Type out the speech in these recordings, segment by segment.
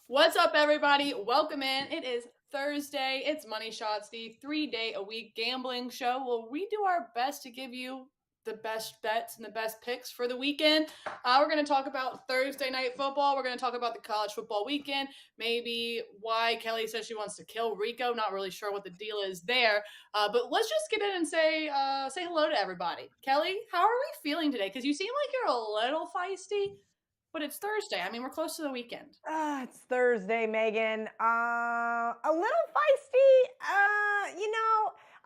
What's up, everybody? Welcome in. It is Thursday. It's Money Shots, the 3-day-a-week gambling show where we do our best to give you the best bets and the best picks for the weekend. We're going to talk about Thursday night football. We're going to talk about the college football weekend, maybe why Kelly says she wants to kill Rico. Not really sure what the deal is there. But let's just get in and say hello to everybody. Kelly, how are we feeling today? Because you seem like you're a little feisty. But it's Thursday. I mean, we're close to the weekend. It's Thursday, Megan. A little feisty.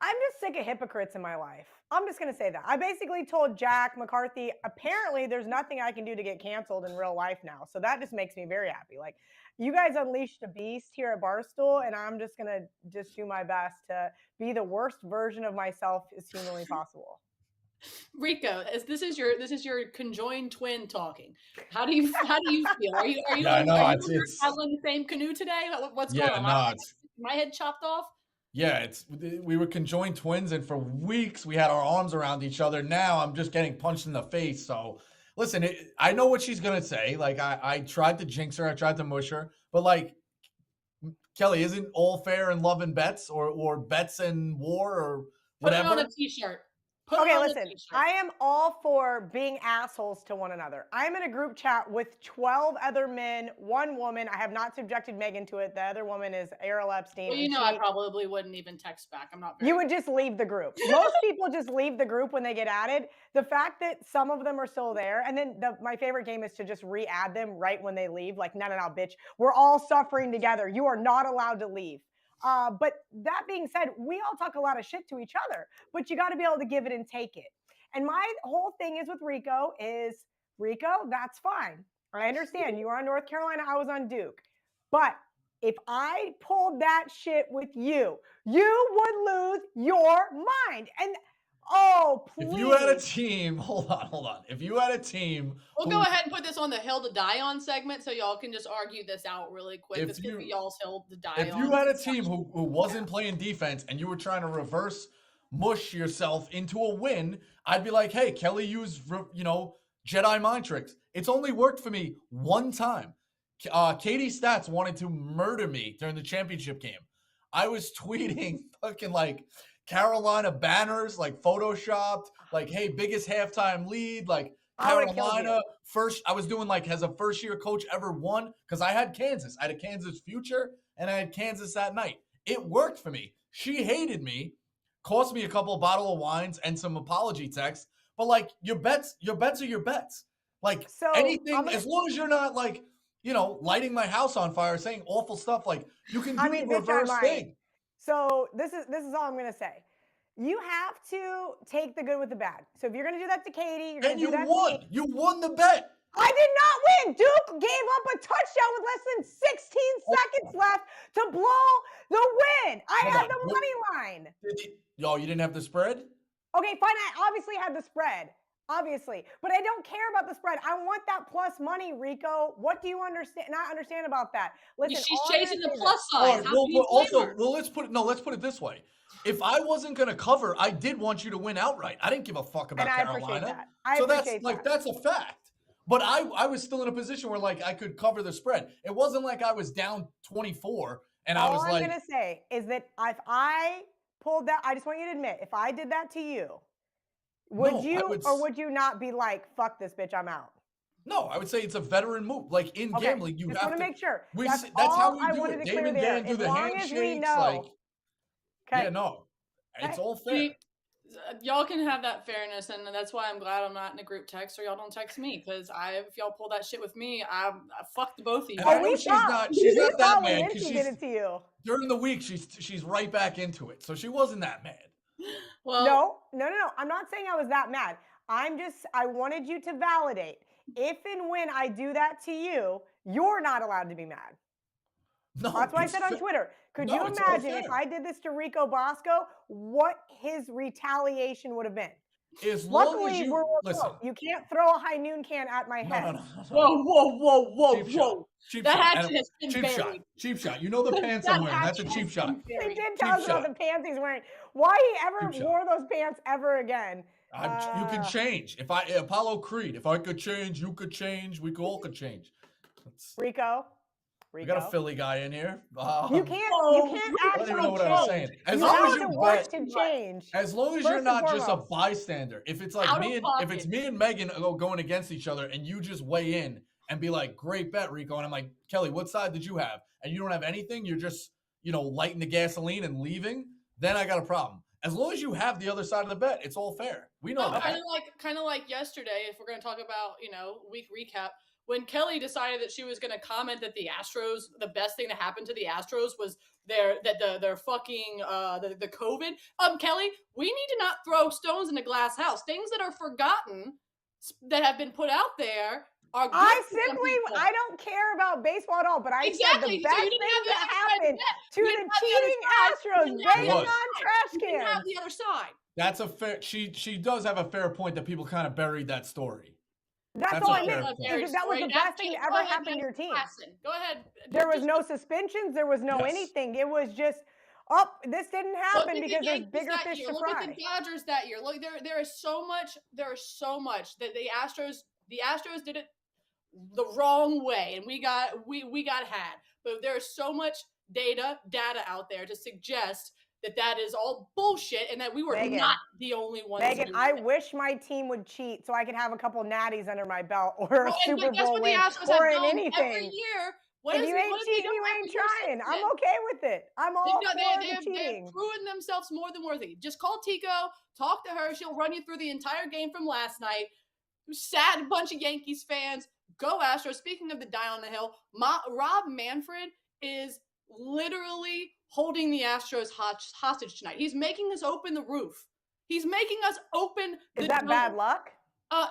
I'm just sick of hypocrites in my life. I'm just going to say that. I basically told Jack McCarthy, apparently there's nothing I can do to get canceled in real life now. So that just makes me very happy. Like, you guys unleashed a beast here at Barstool, and I'm just going to just do my best to be the worst version of myself as humanly possible. Rico, this is your conjoined twin talking. How do you feel? Are you Yeah, no, it's paddling the same canoe today? What's going yeah, on? no, it's My head chopped off. yeah, we were conjoined twins, and for weeks we had our arms around each other. Now I'm just getting punched in the face. So listen, I know what she's gonna say. Like I tried to jinx her, I tried to mush her, but like Kelly, isn't all fair in love and bets or bets and war or Put it whatever? on a t-shirt. Okay, listen, I am all for being assholes to one another. I'm in a group chat with 12 other men, one woman. I have not subjected Megan to it. The other woman is Errol Epstein. Well, you know, I probably wouldn't even text back. I'm not very. You would just leave the group. Most people just leave the group when they get added. The fact that some of them are still there, and then my favorite game is to just re-add them right when they leave. Like, no, bitch. We're all suffering together. You are not allowed to leave. But that being said, we all talk a lot of shit to each other, but you got to be able to give it and take it. And my whole thing is with Rico, that's fine. I understand. You were on North Carolina. I was on Duke. But if I pulled that shit with you, you would lose your mind. And please. If you had a team, hold on. If you had a team, we'll go ahead and put this on the hill to die on segment, so y'all can just argue this out really quick. This could be y'all's hill to die on. If you had a team who wasn't playing defense and you were trying to reverse mush yourself into a win, I'd be like, hey, Kelly used Jedi mind tricks. It's only worked for me one time. Katie Stats wanted to murder me during the championship game. I was tweeting fucking like Carolina banners, like photoshopped, like, hey, biggest halftime lead, like Carolina first. I was doing like, has a first year coach ever won? Because I had Kansas. I had a Kansas future and I had Kansas that night. It worked for me. She hated me, cost me a couple of bottle of wines and some apology texts. But like your bets are your bets. Like anything, as long as you're not like, lighting my house on fire, saying awful stuff, like you can do the reverse thing. So this is all I'm gonna say. You have to take the good with the bad. So if you're gonna do that to Katie, you're gonna do that to me. You won the bet. I did not win. Duke gave up a touchdown with less than 16 seconds left to blow the win. I had the money line. You didn't have the spread? Okay, fine. I obviously had the spread. Obviously, but I don't care about the spread. I want that plus money, Rico. What do you not understand about that? Listen, she's chasing the plus side. Let's put it this way. If I wasn't going to cover, I did want you to win outright. I didn't give a fuck about Carolina. That's a fact. But I was still in a position where like I could cover the spread. It wasn't like I was down 24 and I was like. All I'm going to say is that if I pulled that, I just want you to admit, if I did that to you, would you not be like, fuck this bitch, I'm out? No, I would say it's a veteran move. Like in gambling, you have to. I want to make sure. That's how we do it. David Gann do the handshakes. Yeah, no, it's all fair. Y'all can have that fairness, and that's why I'm glad I'm not in a group text, or y'all don't text me, because if y'all pull that shit with me, I fucked both of you. I know she's not that mad because she did it to you during the week. She's right back into it, so she wasn't that mad. Well, no. I'm not saying I was that mad. I wanted you to validate. If and when I do that to you, you're not allowed to be mad. No, that's what I said on Twitter. Could you imagine if I did this to Rico Bosco, what his retaliation would have been? Luckily, you can't throw a high noon can at my head. No. Whoa. Cheap shot. You know the pants I'm wearing. That's a cheap shot. He did tell us about the pants he's wearing. Why he ever wore those pants ever again? You can change. Apollo Creed, if I could change, you could change. We all could change. Rico, We got a Rico. Philly guy in here. You can't I don't even know what I was saying. As You long have as to you work bet, to change. as long as First you're and not just a foremost. bystander. If it's like Out of if it's pocket. me and Megan going against each other, and you just weigh in and be like, "Great bet, Rico," and I'm like, "Kelly, what side did you have?" And you don't have anything, you're just lighting the gasoline and leaving. Then I got a problem. As long as you have the other side of the bet, it's all fair. We know that. Kind of like yesterday, if we're going to talk about, week recap, when Kelly decided that she was going to comment that the Astros, the best thing to happen to the Astros was their fucking the COVID. Kelly, we need to not throw stones in a glass house. Things that are forgotten that have been put out there are good. I don't care about baseball at all, but I said the best thing that happened to the cheating Astros, banging on trash cans. You didn't have the other side. That's a fair. She does have a fair point that people kind of buried that story. That's all I meant. That was the best thing that ever happened to your team. Go ahead. There was no suspensions. There was no anything. It was just, this didn't happen because there's bigger fish to fry. Look at the Dodgers that year. Look, there is so much that the Astros did it the wrong way, and we got had. But there's so much data out there to suggest that is all bullshit, and that we were not the only ones. Megan, I wish my team would cheat so I could have a couple natties under my belt, or a Super Bowl win, or in anything. Every year. If you ain't cheating, you ain't trying. I'm okay with it. I'm all for the cheating. They've proven themselves more than worthy. Just call Tico, talk to her. She'll run you through the entire game from last night. Sad bunch of Yankees fans. Go Astros. Speaking of the die on the hill, Rob Manfred is literally holding the Astros hostage tonight. He's making us open the roof. He's making us open the Is that dome. bad luck?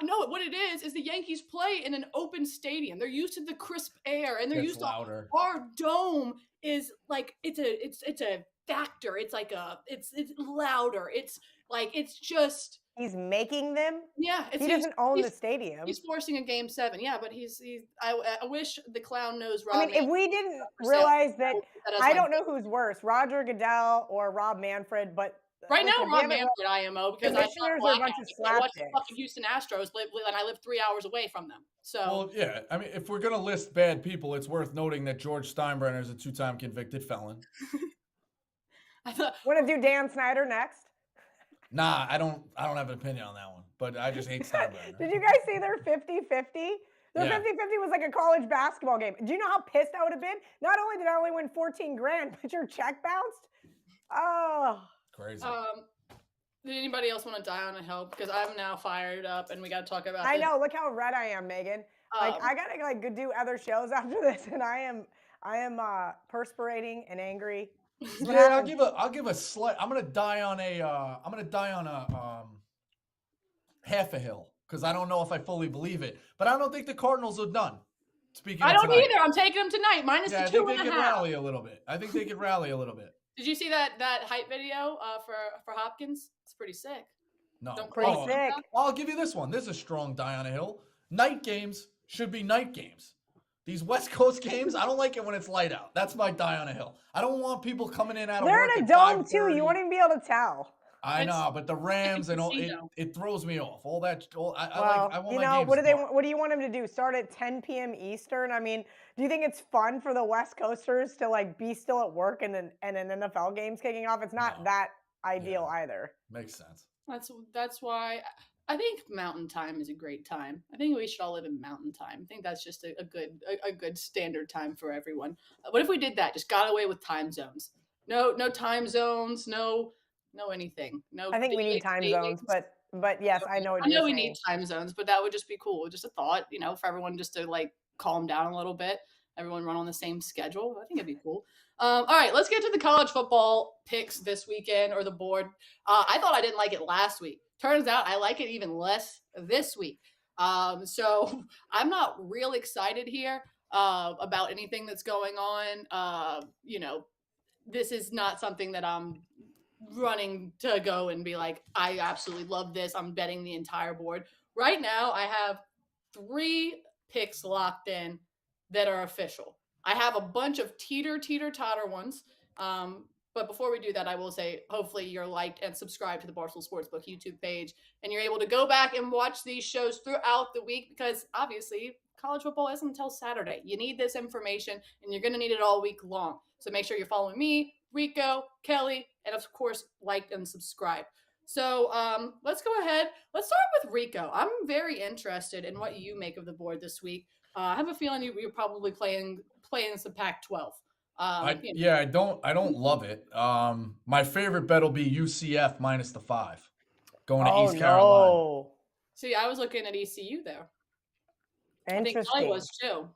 No, what it is the Yankees play in an open stadium. They're used to the crisp air, and they're used louder. to our dome is like it's a factor. It's like it's louder. It's like it's just he's making them. Yeah, he doesn't own the stadium. He's forcing a game 7. Yeah, but he's. I wish the clown knows Rob. I mean, if we didn't realize that, I don't know who's worse, Roger Goodell or Rob Manfred, but. Right now, Rob Manfred IMO because I are a bunch of watch the fucking Houston Astros and I live 3 hours away from them. So well, yeah. I mean, if we're gonna list bad people, it's worth noting that George Steinbrenner is a 2-time convicted felon. Want to do Dan Snyder next? Nah, I don't have an opinion on that one, but I just hate Steinbrenner. Did you guys see their 50-50? Their 50-50 was like a college basketball game. Do you know how pissed I would have been? Not only did I only win $14,000, but your check bounced. Oh. Crazy. Did anybody else want to die on a hill? Because I'm now fired up, and we got to talk about. I know. Look how red I am, Megan. I gotta do other shows after this, and I am perspirating and angry. Yeah, I'll give a slight. I'm gonna die on a half a hill because I don't know if I fully believe it, but I don't think the Cardinals are done. Speaking, I don't either. I'm taking them tonight minus the 2.5. I think they could rally a little bit. Did you see that hype video for Hopkins? It's pretty sick. No, pretty sick. I'll give you this one. This is a strong die on a hill. Night games should be night games. These West Coast games, I don't like it when it's light out. That's my die on a hill. I don't want people coming in out of work. They're in a dome too. You won't even be able to tell. I know, but the Rams and all it throws me off. All that. I want my games. What do you want them to do? Start at 10 p.m. Eastern? I mean, do you think it's fun for the West Coasters to like be still at work and an NFL game's kicking off? It's not that ideal either. Makes sense. That's why I think Mountain Time is a great time. I think we should all live in Mountain Time. I think that's just a good standard time for everyone. What if we did that? Just got away with time zones. No time zones. No anything. No. I think we need time zones, but yes, I know what you're saying. I know we need time zones, but that would just be cool. Just a thought, for everyone just to like calm down a little bit. Everyone run on the same schedule. I think it'd be cool. All right, let's get to the college football picks this weekend or the board. I thought I didn't like it last week. Turns out I like it even less this week. So I'm not real excited here about anything that's going on. This is not something that I'm running to go and be like, I absolutely love this. I'm betting the entire board. Right now, I have 3 picks locked in that are official. I have a bunch of teeter-totter ones. But before we do that, I will say, hopefully you're liked and subscribed to the Barstool Sportsbook YouTube page, and you're able to go back and watch these shows throughout the week because obviously college football isn't until Saturday. You need this information, and you're going to need it all week long. So make sure you're following me, Rico, Kelly, and of course, like and subscribe. So let's go ahead. Let's start with Rico. I'm very interested in what you make of the board this week. I have a feeling you're probably playing some Pac-12. I don't love it. My favorite bet will be UCF minus the 5 going to East Carolina. No. See, I was looking at ECU there. I think Interesting. Kelly was too.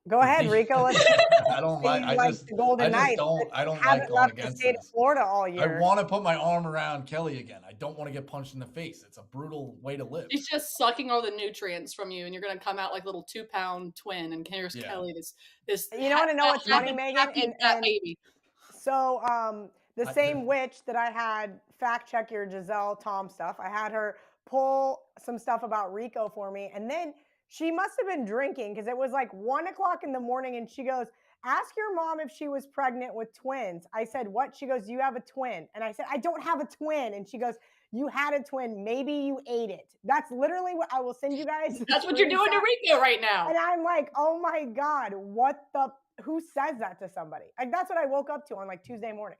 Go ahead, Rico. Let's I don't like. I just the Golden Knights. don't like haven't going left the against state this. of Florida all I year. want to put my arm around Kelly again. I don't want to get punched in the face. It's a brutal way to live. He's just sucking all the nutrients from you, and you're gonna come out like a little 2-pound twin. And here's Kelly, this. You want to know what's funny, Megan? And baby. So the same witch that I had fact check your Giselle Tom stuff, I had her pull some stuff about Rico for me, and then she must have been drinking because it was like 1 o'clock in the morning, and she goes, "Ask your mom if she was pregnant with twins." I said, "What?" She goes, "You have a twin." And I said, "I don't have a twin." And she goes, "You had a twin. Maybe you ate it." That's literally what I will send you guys. That's what you're doing to Rico right now. And I'm like, oh my God, who says that to somebody? Like, that's what I woke up to on like Tuesday morning.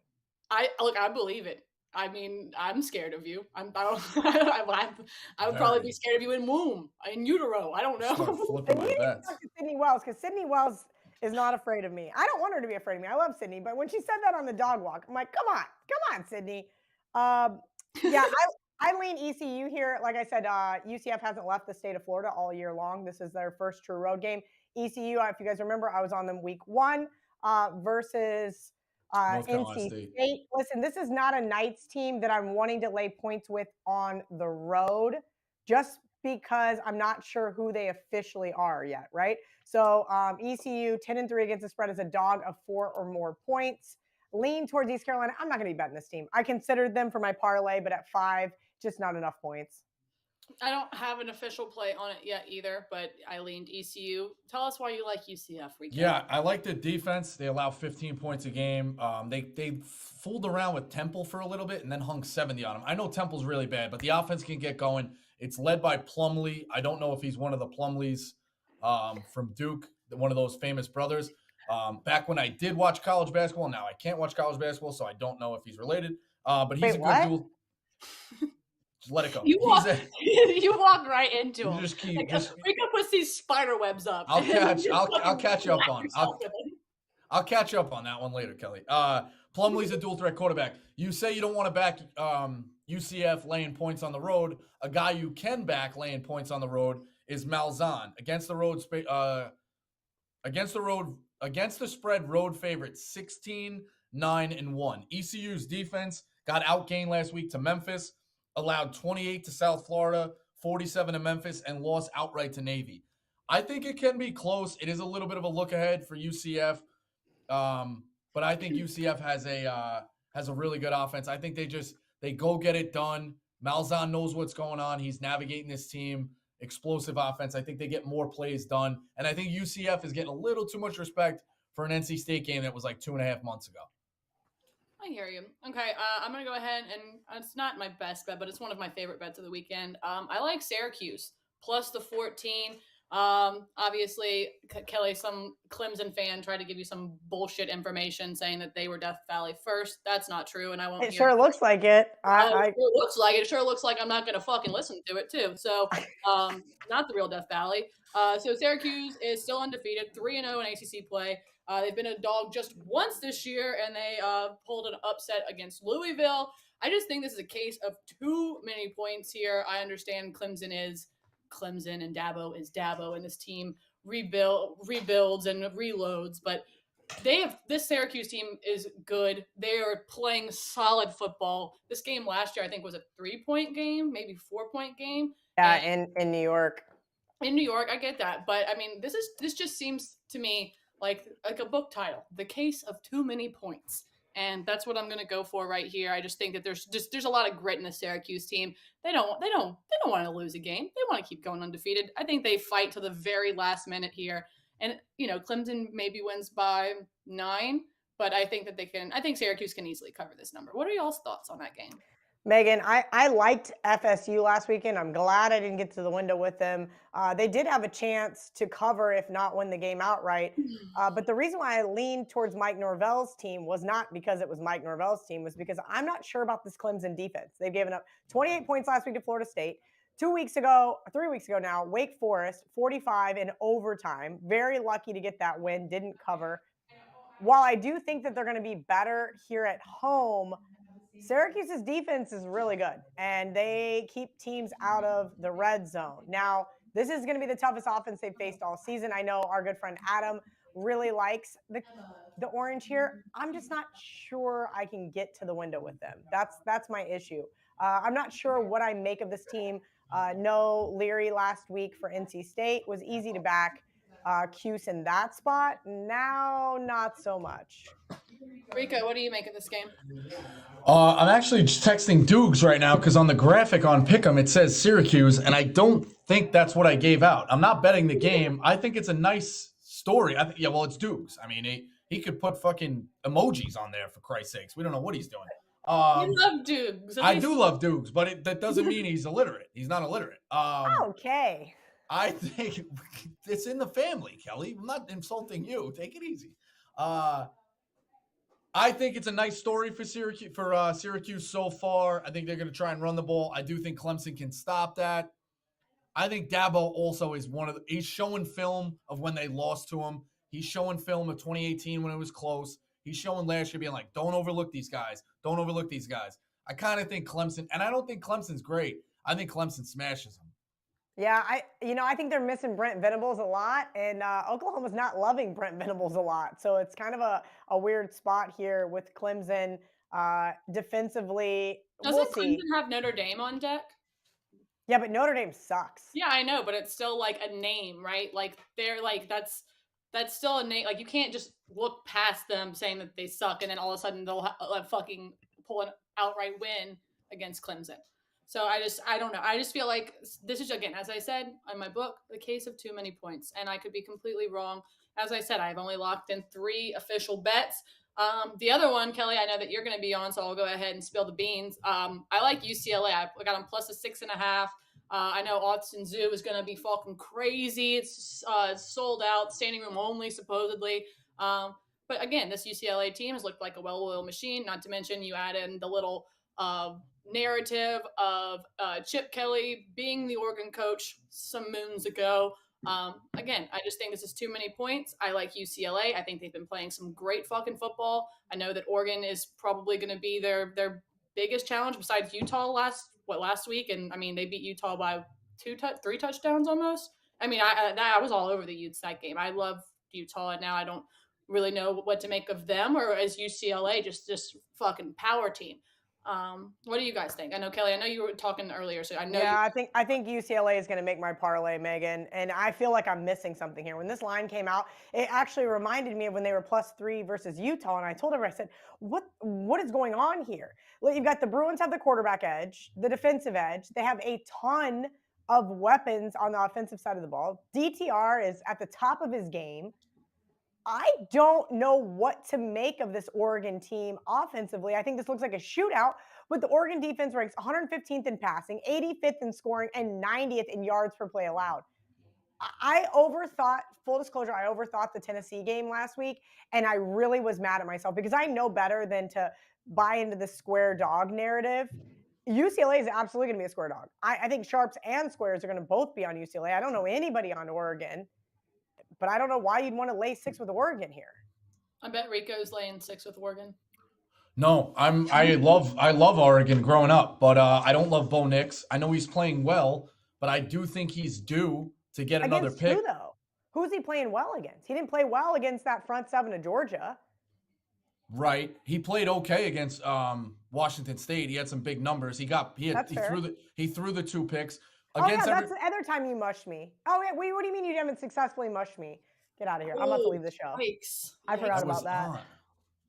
I believe it. I mean, I'm scared of you. I would probably be scared of you in womb, in utero. I don't know. Start flipping my bets. Talk to Sydney Wells, because Sydney Wells is not afraid of me. I don't want her to be afraid of me. I love Sydney, but when she said that on the dog walk, I'm like, come on, Sydney. Yeah, I lean ECU here. Like I said, UCF hasn't left the state of Florida all year long. This is their first true road game. ECU, if you guys remember, I was on them week 1 versus NC State. Listen, this is not a Knights team that I'm wanting to lay points with on the road, just because I'm not sure who they officially are yet, right? So ECU 10-3 against the spread as a dog of 4 or more points. Lean towards East Carolina. I'm not going to be betting this team. I considered them for my parlay, but at 5, just not enough points. I don't have an official play on it yet either, but I leaned ECU. Tell us why you like UCF, Rico. Yeah, I like the defense. They allow 15 points a game. They fooled around with Temple for a little bit and then hung 70 on them. I know Temple's really bad, but the offense can get going. It's led by Plumlee. I don't know if he's one of the Plumlees from Duke, one of those famous brothers. Back when I did watch college basketball, now I can't watch college basketball, so I don't know if he's related. But he's a good dude. Just let it go. You walk right into him. Rico puts these spider webs up. I'll catch you up on. I'll catch you up on that one later, Kelly. Plumlee's a dual threat quarterback. You say you don't want to back UCF laying points on the road. A guy you can back laying points on the road is Malzahn against the spread road favorite 16-9-1. ECU's defense got outgained last week to Memphis. Allowed 28 to South Florida, 47 to Memphis, and lost outright to Navy. I think it can be close. It is a little bit of a look ahead for UCF, but I think UCF has a really good offense. I think they go get it done. Malzahn knows what's going on. He's navigating this team. Explosive offense. I think they get more plays done, and I think UCF is getting a little too much respect for an NC State game that was like 2.5 months ago. I hear you. Okay, I'm going to go ahead, and it's not my best bet, but it's one of my favorite bets of the weekend. I like Syracuse, plus the 14. Obviously, Kelly, some Clemson fan, tried to give you some bullshit information saying that they were Death Valley first. That's not true, and I won't. It sure looks like it. It looks like it. It sure looks like I'm not going to fucking listen to it, too. So, not the real Death Valley. So Syracuse is still undefeated, 3-0 in ACC play. They've been a dog just once this year, and they pulled an upset against Louisville. I just think this is a case of too many points here. I understand Clemson is Clemson and Dabo is Dabo, and this team rebuilds and reloads. But this Syracuse team is good. They are playing solid football. This game last year, I think, was a 3-point game, maybe 4-point game. Yeah, in New York. In New York, I get that, but I mean, this just seems to me like a book title, The Case of Too Many Points. And that's what I'm going to go for right here. I just think that there's a lot of grit in the Syracuse team. They don't want to lose a game. They want to keep going undefeated. I think they fight to the very last minute here. And Clemson maybe wins by 9, but I think Syracuse can easily cover this number. What are y'all's thoughts on that game? Megan, I liked FSU last weekend. I'm glad I didn't get to the window with them. They did have a chance to cover, if not win the game outright. But the reason why I leaned towards Mike Norvell's team was not because it was Mike Norvell's team, was because I'm not sure about this Clemson defense. They've given up 28 points last week to Florida State. 3 weeks ago now, Wake Forest, 45 in overtime. Very lucky to get that win, didn't cover. While I do think that they're going to be better here at home, Syracuse's defense is really good, and they keep teams out of the red zone. Now, this is going to be the toughest offense they've faced all season. I know our good friend Adam really likes the orange here. I'm just not sure I can get to the window with them. That's my issue. I'm not sure what I make of this team. No Leary last week for NC State was easy to back. Cuse in that spot. Now, not so much. Rico, what do you make of this game? I'm actually just texting Dukes right now because on the graphic on Pick'em it says Syracuse, and I don't think that's what I gave out. I'm not betting the game. I think it's a nice story. Well, it's Dukes. I mean, he could put fucking emojis on there for Christ's sakes. We don't know what he's doing. You love Dukes. I do love Dukes, but that doesn't mean he's illiterate. He's not illiterate. Okay. I think it's in the family, Kelly. I'm not insulting you. Take it easy. I think it's a nice story for Syracuse so far. I think they're going to try and run the ball. I do think Clemson can stop that. I think Dabo also is he's showing film of when they lost to him. He's showing film of 2018 when it was close. He's showing last year being like, don't overlook these guys. Don't overlook these guys. I kind of think Clemson, and I don't think Clemson's great. I think Clemson smashes them. Yeah, I think they're missing Brent Venables a lot, and Oklahoma's not loving Brent Venables a lot. So it's kind of a weird spot here with Clemson defensively. Doesn't Clemson have Notre Dame on deck? Yeah, but Notre Dame sucks. Yeah, I know, but it's still like a name, right? Like they're like that's still a name. Like you can't just look past them saying that they suck, and then all of a sudden they'll fucking pull an outright win against Clemson. So I don't know. I just feel like this is, again, as I said in my book, the case of too many points. And I could be completely wrong. As I said, I've only locked in 3 official bets. The other one, Kelly, I know that you're going to be on, so I'll go ahead and spill the beans. I like UCLA. I got them plus a 6.5. I know Austin Zoo is going to be fucking crazy. It's sold out, standing room only, supposedly. But again, this UCLA team has looked like a well-oiled machine. Not to mention you add in the little narrative of Chip Kelly being the Oregon coach some moons ago. Again, I just think this is too many points. I like UCLA. I think they've been playing some great fucking football. I know that Oregon is probably going to be their biggest challenge besides Utah last week. And I mean, they beat Utah by 3 touchdowns almost. I mean, I was all over the Utes that game. I love Utah, and now I don't really know what to make of them, or as UCLA, just fucking power team. What do you guys think? I know, Kelly, I know you were talking earlier, so I know. Yeah, I think UCLA is going to make my parlay, Megan, and I feel like I'm missing something here. When this line came out, it actually reminded me of when they were +3 versus Utah, and I told her, I said, what is going on here? Well, you've got the Bruins have the quarterback edge, the defensive edge. They have a ton of weapons on the offensive side of the ball. DTR is at the top of his game. I don't know what to make of this Oregon team offensively. I think this looks like a shootout, but the Oregon defense ranks 115th in passing, 85th in scoring, and 90th in yards per play allowed. Full disclosure, I overthought the Tennessee game last week, and I really was mad at myself because I know better than to buy into the square dog narrative. UCLA is absolutely going to be a square dog. I think sharps and squares are going to both be on UCLA. I don't know anybody on Oregon. But I don't know why you'd want to lay 6 with Oregon here. I bet Rico's laying 6 with Oregon. No, I love Oregon growing up, but I don't love Bo Nix. I know he's playing well, but I do think he's due to get another pick. Who, though? Who's he playing well against? He didn't play well against that front 7 of Georgia. Right. He played okay against Washington State. He had some big numbers. He threw the 2 picks. That's the other time you mushed me. Oh, yeah. What do you mean you haven't successfully mushed me? Get out of here. I'm about to leave the show. Yikes. I forgot about that.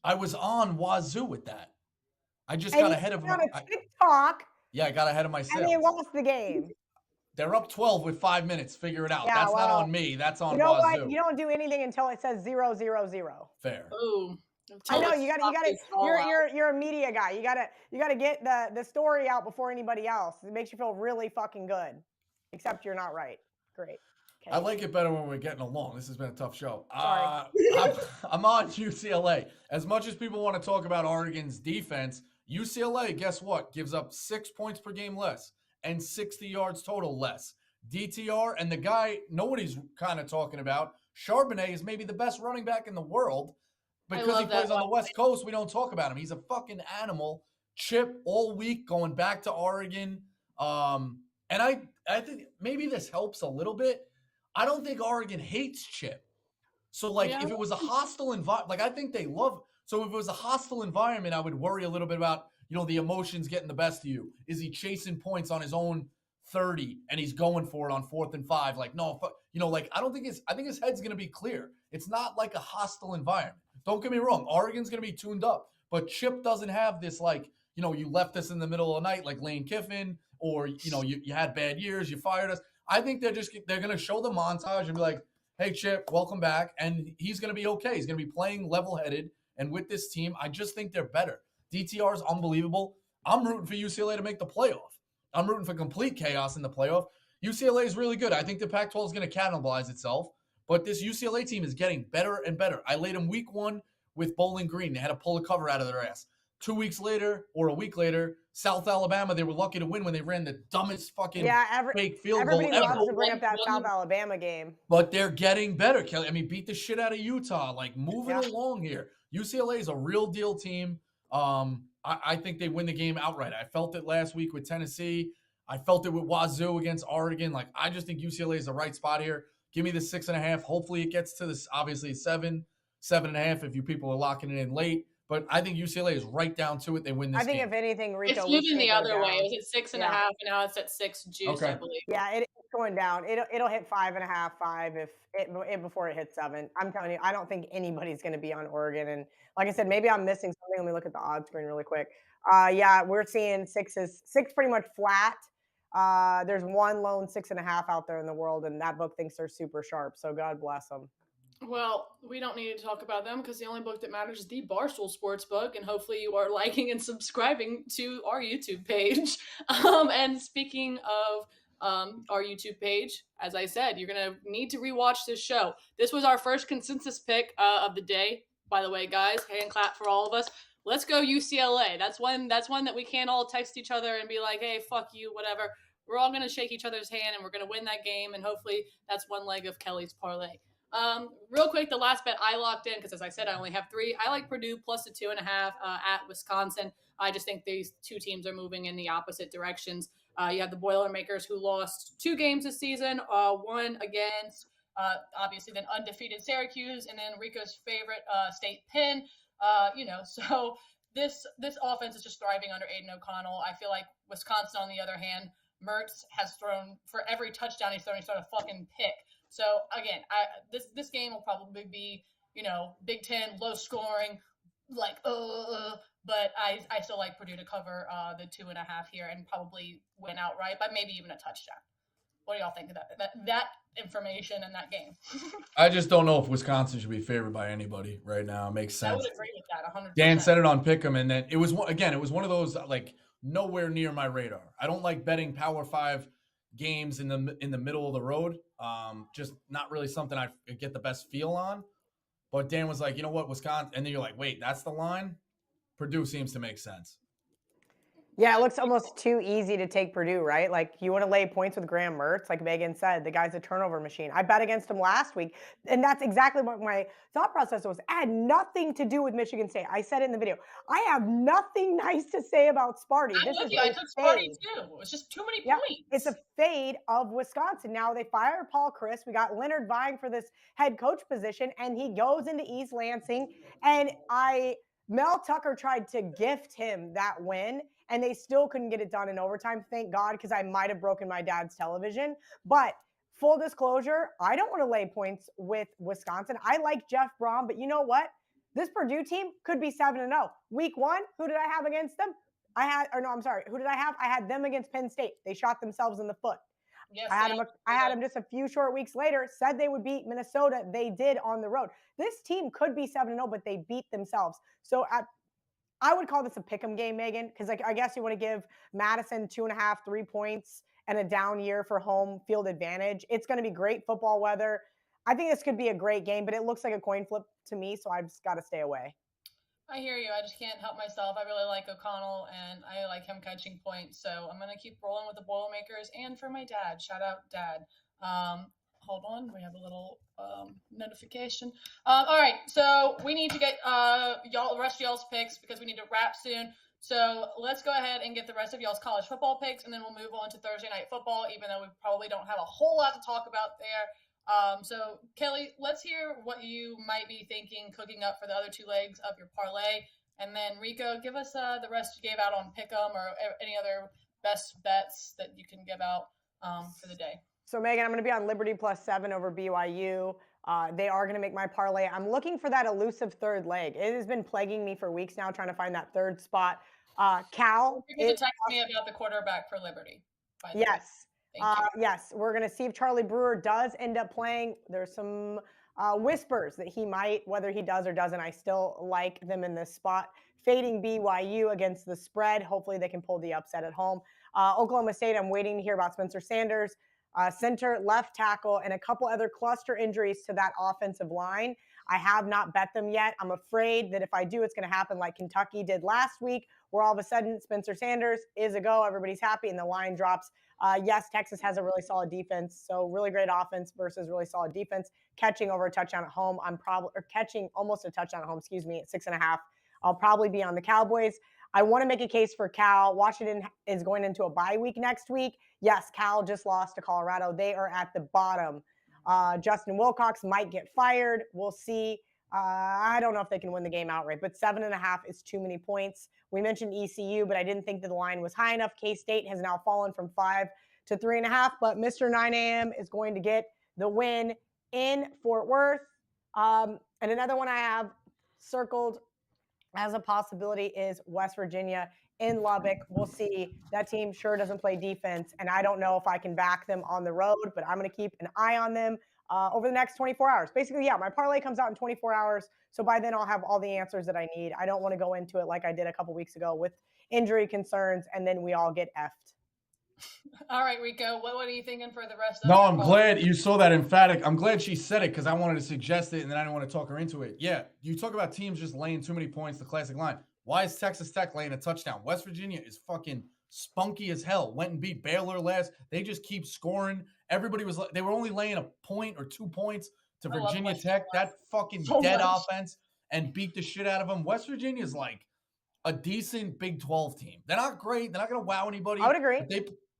I was on Wazoo with that. I just got ahead of him. TikTok. Yeah, I got ahead of myself. And they lost the game. They're up 12 with 5 minutes. Figure it out. That's not on me. That's on Wazoo. What? You don't do anything until it says 0-0-0. Fair. Ooh. I know you Totally got to. You're a media guy. You got to get the story out before anybody else. It makes you feel really fucking good. Except you're not right. Great. I Okay. like it better when we're getting along. This has been a tough show. Sorry. I'm on UCLA. As much as people want to talk about Oregon's defense, UCLA, guess what? Gives up 6 points per game less and 60 yards total less. DTR and the guy nobody's kind of talking about, Charbonnet, is maybe the best running back in the world. Because he plays on the West Coast, we don't talk about him. He's a fucking animal. Chip all week going back to Oregon. And I think maybe this helps a little bit. I don't think Oregon hates Chip. So, like, if it was a hostile environment, like, I think they love. So, if it was a hostile environment, I would worry a little bit about, the emotions getting the best of you. Is he chasing points on his own 30 and he's going for it on 4th and 5? Like, no, like, I think his head's going to be clear. It's not like a hostile environment. Don't get me wrong. Oregon's going to be tuned up, but Chip doesn't have this, like, you left us in the middle of the night like Lane Kiffin, or, you had bad years, you fired us. I think they're going to show the montage and be like, hey, Chip, welcome back. And he's going to be okay. He's going to be playing level-headed. And with this team, I just think they're better. DTR is unbelievable. I'm rooting for UCLA to make the playoff. I'm rooting for complete chaos in the playoff. UCLA is really good. I think the Pac-12 is going to cannibalize itself. But this UCLA team is getting better and better. I laid them week 1 with Bowling Green. They had to pull a cover out of their ass. 2 weeks later, or a week later, South Alabama, they were lucky to win when they ran the dumbest fucking fake field goal ever. Everybody loves to bring up that South Alabama game. But they're getting better, Kelly. I mean, beat the shit out of Utah. Like, moving along here. UCLA is a real deal team. I think they win the game outright. I felt it last week with Tennessee. I felt it with Wazoo against Oregon. Like, I just think UCLA is the right spot here. Give me the 6.5. Hopefully it gets to this, obviously 7.5 if you people are locking it in late. But I think UCLA is right down to it. They win this game. I think if anything, Rico, it's moving the other way. It was at 6.5, and now it's at 6 juice, I believe. Yeah, it's going down. It'll hit 5.5, 5 before it hits 7. I'm telling you, I don't think anybody's going to be on Oregon. And like I said, maybe I'm missing something. Let me look at the odds screen really quick. We're seeing 6 pretty much flat. There's one lone 6.5 out there in the world, and that book thinks they're super sharp. So God bless them. Well, we don't need to talk about them because the only book that matters is the Barstool Sports book, and hopefully you are liking and subscribing to our YouTube page. And speaking of our YouTube page, as I said, you're going to need to rewatch this show. This was our first consensus pick of the day. By the way, guys, hand clap for all of us. Let's go UCLA. That's one that we can't all text each other and be like, hey, fuck you, whatever. We're all going to shake each other's hand, and we're going to win that game, and hopefully that's one leg of Kelly's parlay. Real quick, the last bet I locked in, because as I said, I only have 3. I like Purdue plus the 2.5 at Wisconsin. I just think these two teams are moving in the opposite directions. You have the Boilermakers, who lost 2 games this season, one against obviously then undefeated Syracuse, and then Rico's favorite state Penn. So this offense is just thriving under Aiden O'Connell. I feel like Wisconsin, on the other hand, Mertz has thrown, for every touchdown he's thrown a fucking pick. So again, this game will probably be, Big Ten, low scoring, but I still like Purdue to cover the 2.5 here and probably win outright, but maybe even a touchdown. What do y'all think of that information in that game? I just don't know if Wisconsin should be favored by anybody right now. It makes sense. I would agree with that 100%. Dan said it on Pick'em, and then it was one of those, like, nowhere near my radar. I don't like betting Power 5 games in the middle of the road. Just not really something I get the best feel on. But Dan was like, you know what, Wisconsin, and then you're like, wait, that's the line? Purdue seems to make sense. Yeah, it looks almost too easy to take Purdue, right? Like, you want to lay points with Graham Mertz, like Megan said, the guy's a turnover machine. I bet against him last week, and that's exactly what my thought process was. It had nothing to do with Michigan State. I said it in the video. I have nothing nice to say about Sparty. I took Sparty too. It was just too many points. It's a fade of Wisconsin. Now they fired Paul Chryst. We got Leonard vying for this head coach position, and he goes into East Lansing, and Mel Tucker tried to gift him that win, and they still couldn't get it done in overtime. Thank God, because I might have broken my dad's television. But full disclosure, I don't want to lay points with Wisconsin. I like Jeff Brom, but you know what? This Purdue team could be 7-0. Week 1, who did I have against them? Who did I have? I had them against Penn State. They shot themselves in the foot. Yes, I had them just a few short weeks later, said they would beat Minnesota. They did on the road. This team could be 7-0, but they beat themselves. So I would call this a pick'em game, Megan, because like I guess you want to give Madison 2.5, 3 points and a down year for home field advantage. It's going to be great football weather. I think this could be a great game, but it looks like a coin flip to me, so I've just got to stay away. I hear you. I just can't help myself. I really like O'Connell, and I like him catching points. So I'm going to keep rolling with the Boilermakers. And for my dad, shout out Dad. Hold on. We have a little notification. All right. So we need to get the rest of y'all's picks because we need to wrap soon. So let's go ahead and get the rest of y'all's college football picks, and then we'll move on to Thursday night football, even though we probably don't have a whole lot to talk about there. So Kelly, let's hear what you might be thinking cooking up for the other two legs of your parlay. And then Rico, give us the rest you gave out on Pick'em or any other best bets that you can give out for the day. So Megan, I'm going to be on Liberty +7 over BYU. They are going to make my parlay. I'm looking for that elusive third leg. It has been plaguing me for weeks now, trying to find that third spot. Cal. You to text me about the quarterback for Liberty. Yes. Yes, we're going to see if Charlie Brewer does end up playing. There's some whispers that he might, whether he does or doesn't. I still like them in this spot. Fading BYU against the spread. Hopefully they can pull the upset at home. Oklahoma State, I'm waiting to hear about Spencer Sanders. Center, left tackle, and a couple other cluster injuries to that offensive line. I have not bet them yet. I'm afraid that if I do, it's going to happen like Kentucky did last week, where all of a sudden Spencer Sanders is a go, everybody's happy, and the line drops. Yes, Texas has a really solid defense, so really great offense versus really solid defense. Catching over a touchdown at home, catching almost a touchdown at home, at 6.5. I'll probably be on the Cowboys. I want to make a case for Cal. Washington is going into a bye week next week. Yes, Cal just lost to Colorado. They are at the bottom. Justin Wilcox might get fired. We'll see. I don't know if they can win the game outright, but 7.5 is too many points. We mentioned ECU, but I didn't think that the line was high enough. K-State has now fallen from 5 to 3.5, but Mr. 9 a.m. is going to get the win in Fort Worth. And another one I have circled as a possibility is West Virginia in Lubbock. We'll see. That team sure doesn't play defense, and I don't know if I can back them on the road, but I'm going to keep an eye on them over the next 24 hours. Basically, yeah, my parlay comes out in 24 hours, so by then I'll have all the answers that I need. I don't want to go into it like I did a couple weeks ago with injury concerns, and then we all get effed. All right, Rico, what are you thinking for the rest of No, I'm glad you saw that emphatic. I'm glad she said it because I wanted to suggest it and then I didn't want to talk her into it. Yeah, you talk about teams just laying too many points, the classic line. Why is Texas Tech laying a touchdown? West Virginia is fucking spunky as hell. Went and beat Baylor last. They just keep scoring. They were only laying a point or 2 points to Virginia Tech. That fucking dead offense and beat the shit out of them. West Virginia is like a decent Big 12 team. They're not great. They're not going to wow anybody. I would agree.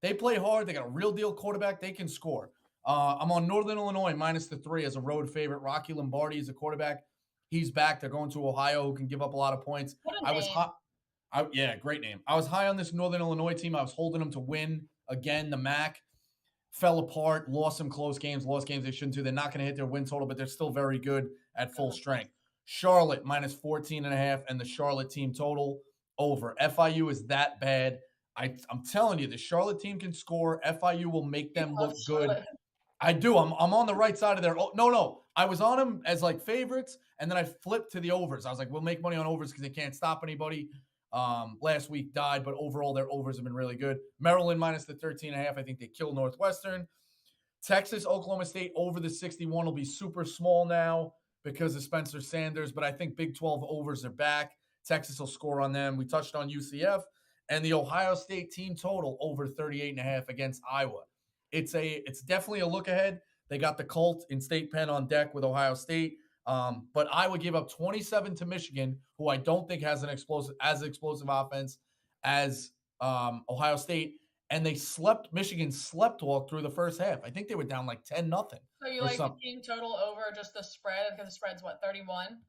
They play hard. They got a real deal quarterback. They can score. I'm on Northern Illinois -3 as a road favorite. Rocky Lombardi is a quarterback. He's back. They're going to Ohio, who can give up a lot of points. I was hot. Yeah, great name. I was high on this Northern Illinois team. I was holding them to win again. The MAC fell apart, lost some close games, lost games they shouldn't do. They're not going to hit their win total, but they're still very good at full strength. Charlotte -14.5, and the Charlotte team total over. FIU is that bad. I'm telling you, the Charlotte team can score. FIU will make them look good. I do. I'm on the right side of their. Oh, no. I was on them as like favorites, and then I flipped to the overs. I was like, we'll make money on overs because they can't stop anybody. Last week died, but overall their overs have been really good. Maryland -13.5. I think they kill Northwestern. Texas, Oklahoma State over the 61 will be super small now because of Spencer Sanders, but I think Big 12 overs are back. Texas will score on them. We touched on UCF. And the Ohio State team total over 38.5 against Iowa. It's definitely a look ahead. They got the Colt in State Pen on deck with Ohio State. But Iowa gave up 27 to Michigan, who I don't think has an explosive offense as Ohio State. And Michigan sleptwalked through the first half. I think they were down like 10-0. So you like the team total over just the spread because the spread's what, 31?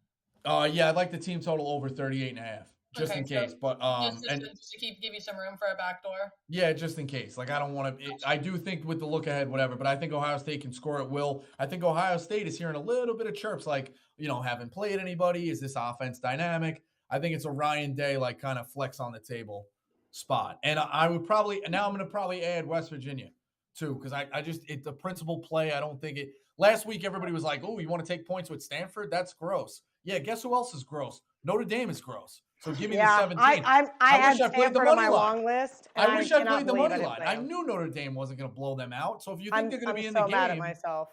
Yeah, I'd like the team total over 38.5. Just in case, but just to give you some room for a backdoor. Yeah, just in case. Like I don't want to. I do think with the look ahead, whatever. But I think Ohio State can score at will. I think Ohio State is hearing a little bit of chirps, like haven't played anybody. Is this offense dynamic? I think it's a Ryan Day like kind of flex on the table spot. And I would probably I'm going to probably add West Virginia too, because I just the principal play. I don't think it. Last week everybody was like, "Oh, you want to take points with Stanford? That's gross." Yeah, guess who else is gross? Notre Dame is gross. So give me the Yeah, 17. I I wish had I played the Stanford on money my line. long list, and I I wish I cannot played the believe I money didn't line. play I him. knew Notre Dame wasn't going to blow them out. So if you think they're going to be in the I'm so mad at game, myself.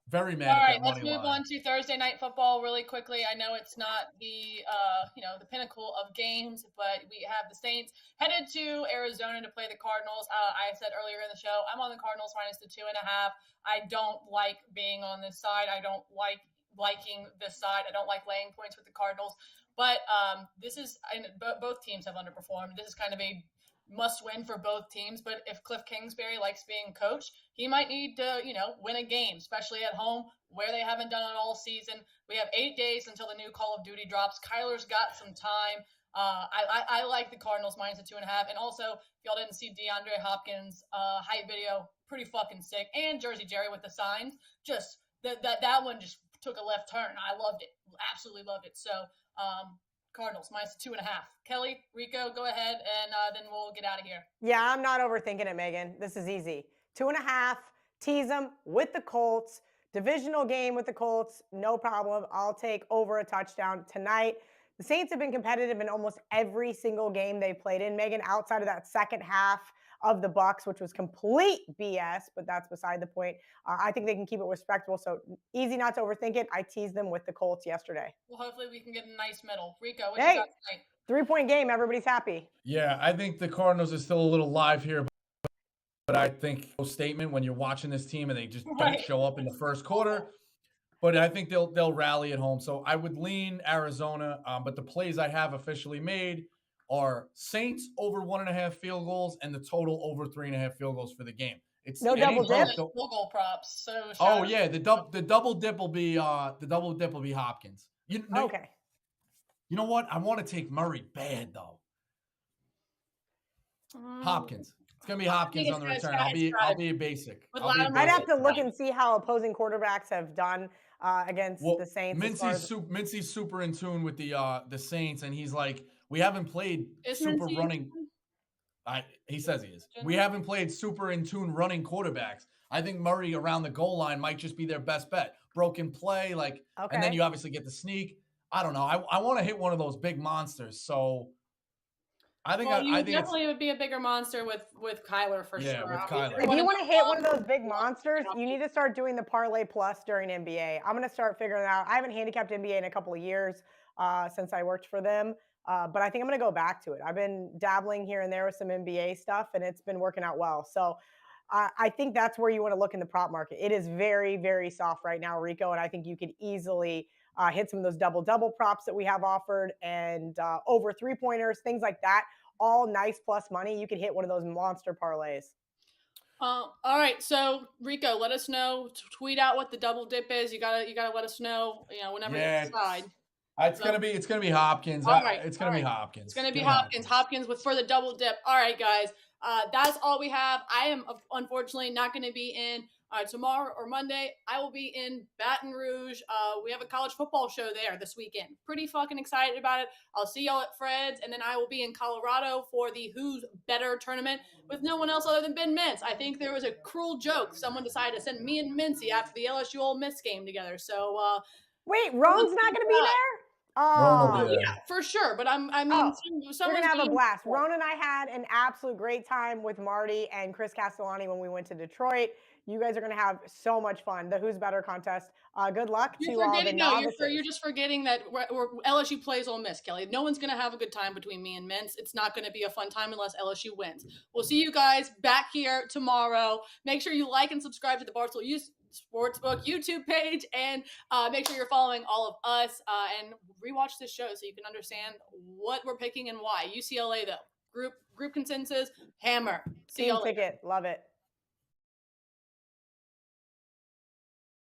very mad All at right, that let's money move line. on to Thursday night football really quickly. I know it's not the the pinnacle of games, but we have the Saints headed to Arizona to play the Cardinals. I said earlier in the show, I'm on the Cardinals minus the 2.5. I don't like being on this side. I don't like liking this side. I don't like laying points with the Cardinals. But this is both teams have underperformed. This is kind of a must win for both teams. But if Cliff Kingsbury likes being coach, he might need to, win a game, especially at home where they haven't done it all season. We have 8 days until the new Call of Duty drops. Kyler's got some time. I like the Cardinals minus the 2.5. And also, if y'all didn't see DeAndre Hopkins' hype video, pretty fucking sick. And Jersey Jerry with the signs, just that one just took a left turn. I loved it, absolutely loved it. So Cardinals minus the 2.5. Kelly, Rico, go ahead, and then we'll get out of here. Yeah, I'm not overthinking it, Megan. This is easy. 2.5. Tease them with the Colts. Divisional game with the Colts, no problem. I'll take over a touchdown tonight. The Saints have been competitive in almost every single game they played in, Megan, outside of that second half of the Bucks, which was complete BS, but that's beside the point. I think they can keep it respectable, so easy not to overthink it. I teased them with the Colts yesterday. Well, hopefully we can get a nice middle. Rico, what you got tonight? 3-point game. Everybody's happy. Yeah, I think the Cardinals are still a little live here, but I think no statement when you're watching this team and they just don't show up in the first quarter. But I think they'll rally at home. So I would lean Arizona. But the plays I have officially made are Saints over 1.5 field goals and the total over 3.5 field goals for the game. It's no double dip. Field goal props. So the double dip will be Hopkins. Okay. You know what? I want to take Murray bad though. Hopkins. It's gonna be Hopkins on the return. I'll be a basic. I'd have to look and see how opposing quarterbacks have done against the Saints. Mincy's super in tune with the Saints, and he's like, we haven't played super running. He says he is. We haven't played super in tune running quarterbacks. I think Murray around the goal line might just be their best bet. Broken play, and then you obviously get the sneak. I don't know. I want to hit one of those big monsters. So I think I think definitely would be a bigger monster with Kyler for sure. Yeah, with Kyler. If you want to hit one of those big monsters, you need to start doing the parlay plus during NBA. I'm going to start figuring it out. I haven't handicapped NBA in a couple of years since I worked for them, but I think I'm going to go back to it. I've been dabbling here and there with some NBA stuff, and it's been working out well. So I think that's where you want to look in the prop market. It is very, very soft right now, Rico, and I think you could easily hit some of those double props that we have offered and over 3-pointers, things like that. All nice plus money. You could hit one of those monster parlays. All right, so Rico, let us know. Tweet out what the double dip is. You gotta let us know. Whenever you decide. It's gonna be Hopkins. It's gonna be Hopkins. It's gonna be Hopkins. Hopkins for the double dip. All right, guys. That's all we have. I am unfortunately not going to be in tomorrow or Monday. I will be in Baton Rouge. We have a college football show there this weekend. Pretty fucking excited about it. I'll see y'all at Fred's, and then I will be in Colorado for the Who's Better tournament with no one else other than Ben Mintz. I think there was a cruel joke. Someone decided to send me and Mincy after the LSU Ole Miss game together. So wait, Roan's not going to be there? Oh, yeah, for sure. But we're gonna have a blast. Roan and I had an absolute great time with Marty and Chris Castellani when we went to Detroit. You guys are gonna have so much fun. The Who's Better contest. Good luck to all the novices. You're just forgetting that LSU plays Ole Miss, Kelly. No one's gonna have a good time between me and Mintz. It's not gonna be a fun time unless LSU wins. We'll see you guys back here tomorrow. Make sure you like and subscribe to the Barstool Sportsbook YouTube page, and make sure you're following all of us and rewatch this show so you can understand what we're picking and why. UCLA though, group consensus, hammer. See y'all later. Love it.